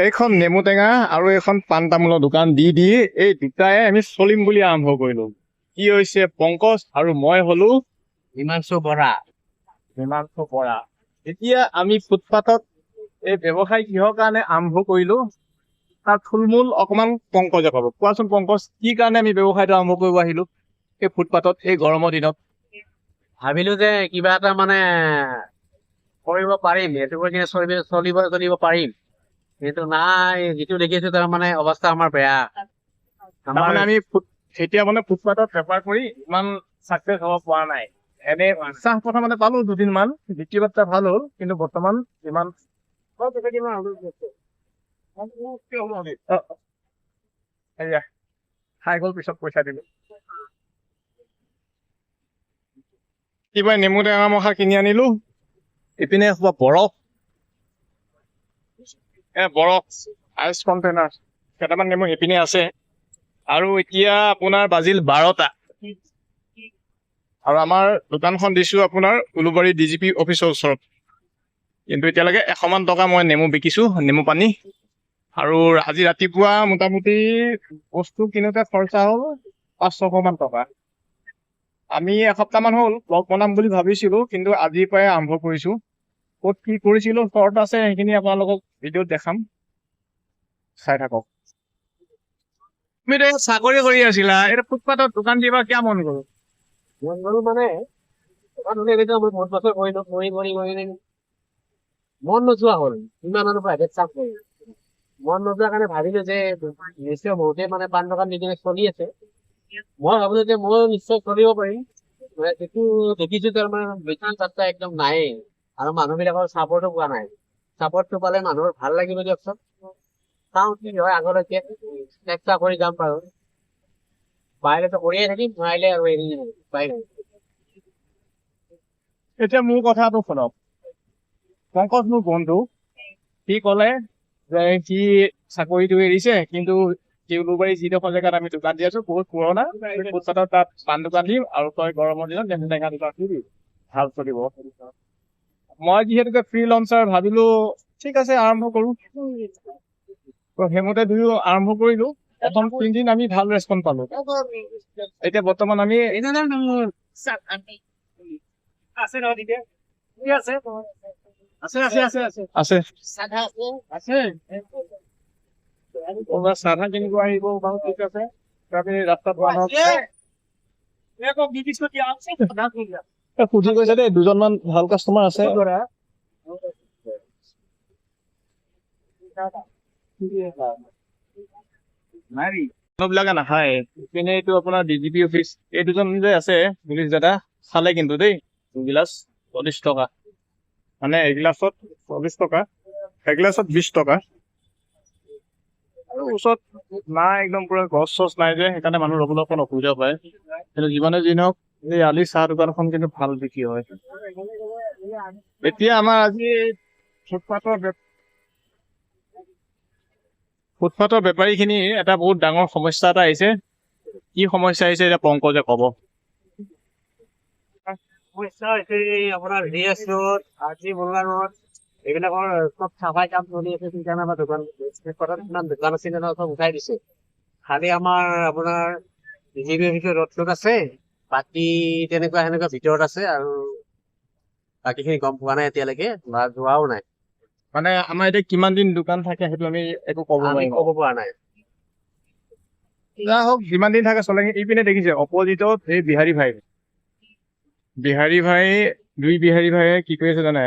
এইখন নেমু টেঙা আৰু এখন পাণ তামোলৰ দোকান দি এই দুটাই আমি চলিম বুলি আৰম্ভ কৰিলো। কি হৈছে, পংকজ আৰু মই হলো হিমাংশু বৰা। এতিয়া আমি ফুটপাথত এই ব্যৱসায় কিহৰ কাৰণে আৰম্ভ কৰিলো তাৰ থুলমূল অকমান পংকজে ক'ব। কোৱাচোন পংকজ, কি কাৰণে আমি ব্যৱসায়টো আৰম্ভ কৰিব আহিলো এই ফুটপাথত এই গৰমৰ দিনত? ভাবিলো যে কিবা এটা মানে কৰিব পাৰিম, সেইটো কৰি কিনে চলিব পাৰিম, কিন্তু নাই, যিটো দেখিছো তাৰ মানে অৱস্থা আমাৰ বেয়া। তাৰমানে আমি এতিয়া মানে ফুটপাথত বেপাৰ কৰি ইমান চাকচেছ হ'ব পৰা নাই। এনে উৎসাহ প্ৰথমতে পালো দুদিনমান, বিক্ৰী বাৰ্তা ভাল হ'ল, কিন্তু বৰ্তমান ইমান খাই গ'ল, পিছত পইচা দিলো। কিবা নেমু টেঙা মখা কিনি আনিলো। ইপিনে বৰফ আইচ কণ্টেইনাৰ কেইটামান নেমু সেইপিনে আছে। আৰু এতিয়া আপোনাৰ বাজিল 12টা, আৰু আমাৰ দোকানখন দিছো আপোনাৰ উলুবাৰী DGP অফিচৰ ওচৰত। কিন্তু এতিয়ালৈকে 100 মান টকা মই নেমু বিকিছো, নেমু পানী। আৰু আজি ৰাতিপুৱা মোটামুটি বস্তু কিনোতে খৰচা হ'ল 500-600 মান টকা। আমি এসপ্তাহমান হ'ল ব্লগ বনাম বুলি ভাবিছিলো, কিন্তু আজিৰ পৰাই আৰম্ভ কৰিছো। ক'ত কি কৰিছিলো শৰ্ট আছে, সেইখিনি আপোনালোকক ভিডিঅ'ত দেখাম, চাই থাকক। তুমি তো চাকৰি কৰি আছিলা, এটা ফুটপাথত দোকান দিবা কিয় মন গ'ল? মানে মন নোযোৱা হ'ল, ইমান আৰু প্ৰাইভেট চাপ হ'ল। মন নোযোৱা কাৰণে ভাবিলো যে নিশ্চয় বহুতে মানে পাণ দোকান দি কিনে চলি আছে, মই ভাবিলো যে মই নিশ্চয় চলিব পাৰিম। যিটো দেখিছো তাৰমানে বেছি বাৰ্তা একদম নায়েই, আৰু মানুহ বিলাকৰ চাপৰ্টো পোৱা নাই। চাপৰ্টটো পালে মানুহৰ ভাল লাগিব দিয়কচোন। চাওঁ কি হয় আগলৈকে, চেষ্টা কৰি যাম বাৰু। পাৰিলেতো কৰিয়ে থাকিম, নোৱাৰিলে আৰু এৰি দিম, উপায় নাই। এতিয়া মোৰ কথাটো শুনক। পংকজ মোৰ বন্ধু, সি ক'লে যে সি চাকৰিটো এৰিছে, কিন্তু উলুবাৰী যিডোখৰ জেগাত আমি দোকান দি আছো বহুত পুৰণা ফুটপাথত, তাত পাণ দোকান দিম, আৰু তই গৰমৰ দিনত নেমু টেঙা দোকান দিবি, ভাল চলিব। মই যিহেতুকে ফ্ৰী লঞ্চাৰ ভাবিলো ঠিক আছে আৰম্ভ কৰো। সেইমতে দুয়ো আৰম্ভ কৰিলো। প্ৰথম 3 দিন আমি ভাল ৰেছপন্স পালো। এতিয়া বৰ্তমান আমি চাধা কিনিব আহিব বাৰু, ঠিক আছে। আমি ৰাস্তাত সুধি গৈছে দেই, 2জনমান ভাল কাষ্টমাৰ আছে। মানুহবিলাকে নাখায়। ইপিনে এইটো আপোনাৰ DGP অফিচ, এই দুজন যে আছে পুলিচ দাদা, খালে কিন্তু দেই। 2 গিলাচ 40 টকা, মানে এগিলাচত 40 টকা, এগিলাচত 20 টকা। আৰু ওচৰত নাই, একদম পুৰা গছ চছ নাই যে, সেইকাৰণে মানুহ ৰবলৈ অকণ অসুবিধা পায়। কিন্তু যিমানে যি নহওক, এই আলি চাহ দোকানখন কিন্তু ভাল বিক্ৰী হয়। এতিয়া আমাৰ আজি ফুটপাথৰ বেপাৰীখিনি এটা বহুত ডাঙৰ সমস্যা এটা আহিছে। কি সমস্যা আহিছে এতিয়া পংকজে ক'ব। সমস্যা হৈছে আপোনাৰ VS road, RG Baruah road, এইবিলাকৰ চব চাফাই কাম চলি আছে। সেইকাৰণে আমাৰ দোকান আছিলে ন, চব উঠাই দিছে। খালি আমাৰ আপোনাৰ DGP অফিচৰ ৰোডটোত আছে, বাকী সেনেকুৱা ভিতৰত আছে, আৰু বাকীখিনি গম পোৱা নাই এতিয়ালৈকে, বা যোৱাও নাই। মানে আমাৰ এতিয়া কিমান দিন দোকান থাকে সেইটো আমি একো ক'ব পৰা নাই। যা হওক, যিমান দিন থাকে চলে। ইপিনে দেখিছে অপজিটত এই বিহাৰী ভাই, দুই বিহাৰী ভাইয়ে কি কৰি আছে জানে?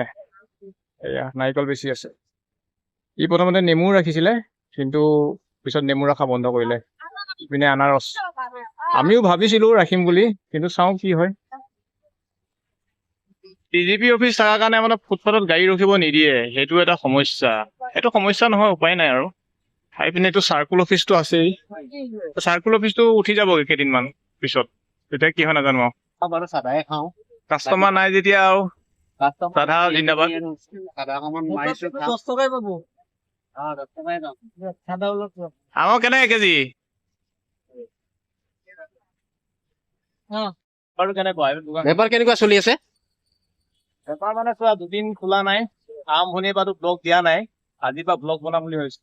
এয়া নাৰিকল বেচি আছে। ই প্ৰথমতে নেমু ৰাখিছিলে, কিন্তু পিছত নেমু ৰখা বন্ধ কৰিলে। ইপিনে আনাৰস, আমিও ভাবিছিলো ৰাখিম বুলি, কিন্তু চাওঁ কি হয়। DGP অফিচ থকাৰ কাৰণে মানে ফুটপাথত গাড়ী ৰখিব নিদিয়ে, সেইটো এটা সমস্যা। সেইটো সমস্যা নহয়, উপায় নাই আৰু। খাই পিনে এইটো চাৰ্কুল অফিচটো আছেই, চাৰ্কুল অফিচটো উঠি যাব কেইদিনমান পিছত, তেতিয়া কি হয় নাজানো আৰু। বাৰু চাধাই খাওঁ, কাষ্টমাৰ নাই যেতিয়া আৰু চাধা জিন্দাবাদ। 10 টকাই পাব। 10 টকাই পাম। আঙৰ কেনেকে কেজি? বেপাৰ কেনেকুৱা চলি আছে? বেপাৰ মানে চোৱা, 2 দিন খোলা নাই, আৰম্ভণিৰ পৰাতো ব্লগ দিয়া নাই, আজিৰ পৰা ব্লগ বনাম বুলি ভাবিছো।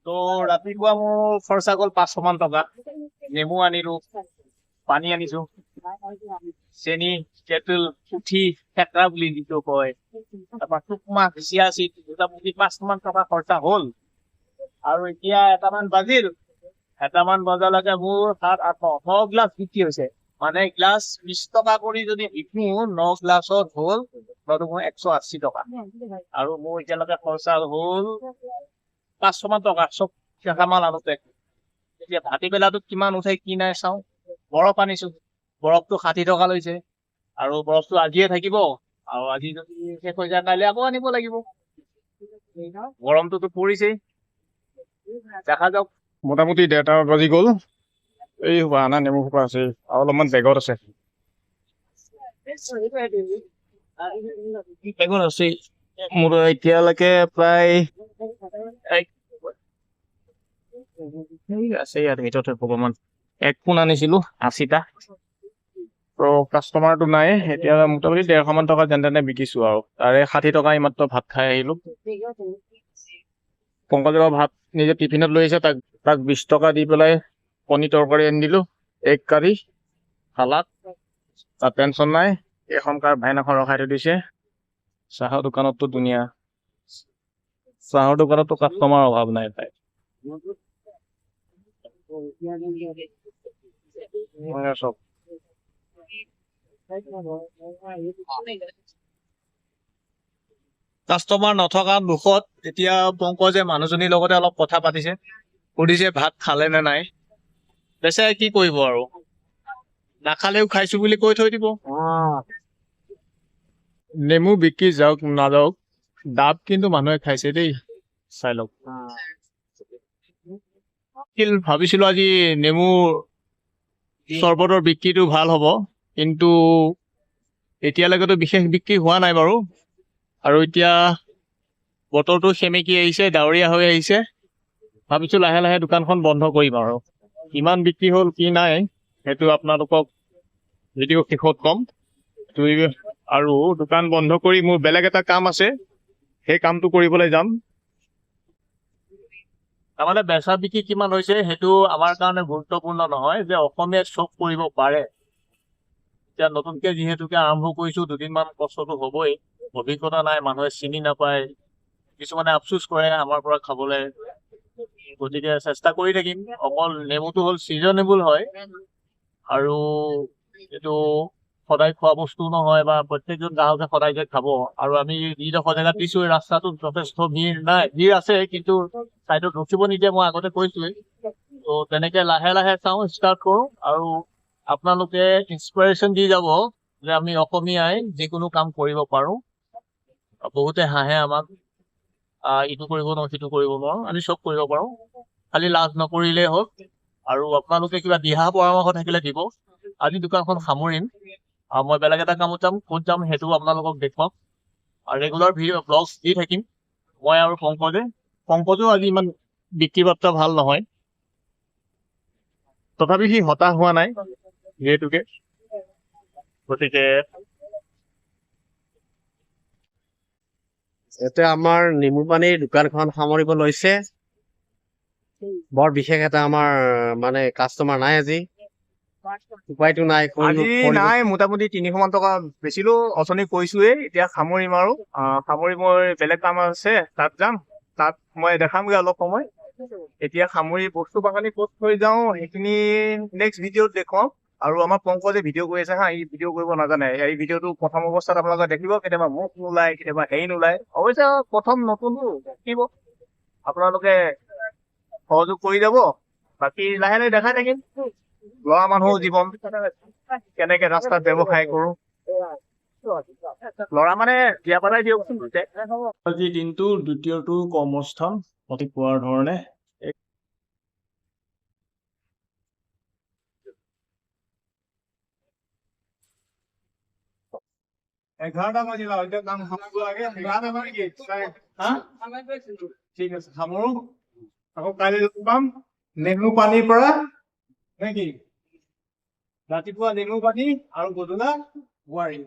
তো ৰাতিপুৱা মোৰ খৰচা গ'ল 500 মান টকা। নেমু আনিলো, পানী আনিছো, চেনি, তেঁতুল, পুঠি, থেকেৰা বুলি যিটো কয়, তাৰপৰা টুকমাহ, চিয়া চিড, মোটামুটি 500 মান টকা খৰচা হ'ল। আৰু এতিয়া 1মান বাজিল, 1মান বজালৈকে মোৰ 7, 8, 9 গ্লাছ বিক্ৰী হৈছে। মানে গ্লাছ 20 টকা কৰি যদি বিকো, 9 গ্লাছত হ'ল 180 টকা। আৰু মোৰ এতিয়ালৈকে খৰচা হ'ল 500 মান টকা চব কেঁচামাল আনোতে। এতিয়া ভাটিবেলাটোত কিমান উঠে কি নাই চাওঁ। বৰফ আনিছো, বৰফটো 60 টকা লৈছে। আৰু বৰফটো আজিয়ে থাকিব, আৰু আজি যদি শেষ হৈ যায় কাইলৈ আকৌ আনিব লাগিব। গৰমটোতো পৰিছেই, দেখা যাওক। মোটামুটি 1:30 বাজি গ'ল। এই হোৱা আনা নেমু সোপা আছে আৰু অলপমান বেগত আছে। বেগত আছে মোৰ এতিয়ালৈকে প্ৰায় আছে ইয়াত ভিতৰত অকমান 1 পোণ আনিছিলো 80টা। তো কাষ্টমাৰটো নাই এতিয়া। মোটামুটি 150 মান টকা যেনে তেনে বিকিছো আৰু তাৰে 60 টকা এইমাত্ৰ ভাত খাই আহিলো। পংকজৰ ভাত নিজে টিফিনত লৈ আহিছে, তাক 20 টকা দি পেলাই কণী তৰকাৰী আনি দিলো, এগ কাৰী, চালাড। তাত টেনচন নাই, এখন কাৰ ভাইন এখন ৰখাই থৈ দিছে। চাহৰ দোকানততো ধুনীয়া, চাহৰ দোকানততো কাষ্টমাৰৰ অভাৱ নাই তাই। চব কাষ্টমাৰ নথকা দুখত এতিয়া পংকজে মানুহজনীৰ লগতে অলপ কথা পাতিছে, সুধিছে ভাত খালে নে নাই। বেচাৰে কি কৰিব আৰু, নাখালেও খাইছো বুলি কৈ থৈ দিব। নেমু বিক্ৰী যাওক নাযাওক, ডাব কিন্তু মানুহে খাইছে দেই, চাই লওক। ভাবিছিলো আজি নেমু চৰবতৰ বিক্ৰীটো ভাল হ'ব, কিন্তু এতিয়ালৈকেতো বিশেষ বিক্ৰী হোৱা নাই বাৰু। আৰু এতিয়া বতৰটো সেমেকি আহিছে, ডাৱৰীয়া হৈ আহিছে। ভাবিছো লাহে লাহে দোকানখন বন্ধ কৰিম আৰু। কিমান বিক্ৰী হ'ল কি নাই সেইটো আপোনালোকক ভিডিঅ' শেষত ক'ম। আৰু দোকান বন্ধ কৰি মোৰ বেলেগ এটা কাম আছে, সেই কামটো কৰিবলৈ যাম। তাৰমানে বেচা বিক্ৰী কিমান হৈছে সেইটো আমাৰ কাৰণে গুৰুত্বপূৰ্ণ নহয়, যে অসমীয়াই চব কৰিব পাৰে। এতিয়া নতুনকে যিহেতুকে আৰম্ভ কৰিছো, দুদিনমান কষ্টটো হ'বই। অভিজ্ঞতা নাই, মানুহে চিনি নাপায়, কিছুমানে আফচোচ কৰে আমাৰ পৰা খাবলৈ। গতিকে চেষ্টা কৰি থাকিম। অকল নেমুটো হ'ল ছিজনেবল হয়, আৰু এইটো সদায় খোৱা বস্তু নহয়, বা প্ৰত্যেকজন গ্ৰাহকে সদায় যে খাব। আৰু আমি যিডোখৰ জেগাত দিছো এই ৰাস্তাটোত যথেষ্ট ভিৰ নাই, ভিৰ আছে কিন্তু চাইডত ৰখিব নিদিয়ে, মই আগতে কৈছোৱেই। তো তেনেকে লাহে লাহে চাওঁ, ষ্টাৰ্ট কৰো। আৰু আপোনালোকে ইনস্পিৰেশ্যন দি যাব যে আমি অসমীয়াই যিকোনো কাম কৰিব পাৰো। বহুতে হাঁহে আমাক, ইটো কৰিব নোৱাৰো সিটো কৰিব নোৱাৰো, আমি চব কৰিব পাৰো, খালি লাজ নকৰিলেই হ'ল। আৰু আপোনালোকে কিবা দিহা পৰামৰ্শ থাকিলে দিব। আজি দোকানখন সামৰিম, আৰু মই বেলেগ এটা কামত যাম, ক'ত যাম সেইটো আপোনালোকক দেখুৱাম। আৰু ৰেগুলাৰ ভিডিঅ' ব্লগছ দি থাকিম, মই আৰু পংকজেও আজি ইমান বিক্ৰী বাৰ্তা ভাল নহয়, তথাপি সি হতাশ হোৱা নাই যিহেতুকে। গতিকে এতিয়া আমাৰ নেমু পানীৰ দোকানখন সামৰিব লৈছে। বৰ বিশেষ এটা আমাৰ মানে কাষ্টমাৰ নাই আজি, উপায়তো নাই। আজি নাই, মোটামুটি 300 মান টকা বেচিলো, অথনি কৈছোৱেই। এতিয়া সামৰিম আৰু সামৰি মই বেলেগ কাম আছে তাত যাম, তাত মই দেখামগৈ অলপ সময়। এতিয়া সামৰি বস্তু বাহানি ক'ত থৈ যাওঁ সেইখিনি নেক্সট ভিডিঅ'ত দেখুৱাম। আৰু আমাৰ পংকজে ভিডিঅ' কৰি আছে হা, ই ভিডিঅ' কৰিব নাজানে। এই ভিডিঅ'টো প্ৰথম অৱস্থাত আপোনালোকে দেখিব, কেতিয়াবা মুখ নোলায়, কেতিয়াবা হেৰি নোলায়। অৱশ্যে প্ৰথম নতুনটো দেখিব, আপোনালোকে সহযোগ কৰি যাব। বাকী লাহে লাহে দেখাই থাকিম ল'ৰা মানুহৰ জীৱন, কেনেকে ৰাস্তাত ব্যৱসায় কৰো। ল'ৰা মানে বিয়া পাতাই দিয়কচোন। আজি দিনটোৰ দ্বিতীয়টো কৰ্মস্থান অতি পুৱাৰ ধৰণে। 11টা বাজিল আৰু এতিয়া কাম সামৰিব লাগে। 11টা মানে কি ঠিক আছে, সামৰো। আকৌ কাইলৈ লগ পাম নেমু পানীৰ পৰা, নে কি? ৰাতিপুৱা নেমু পানী আৰু গধূলা বোৱাৰী।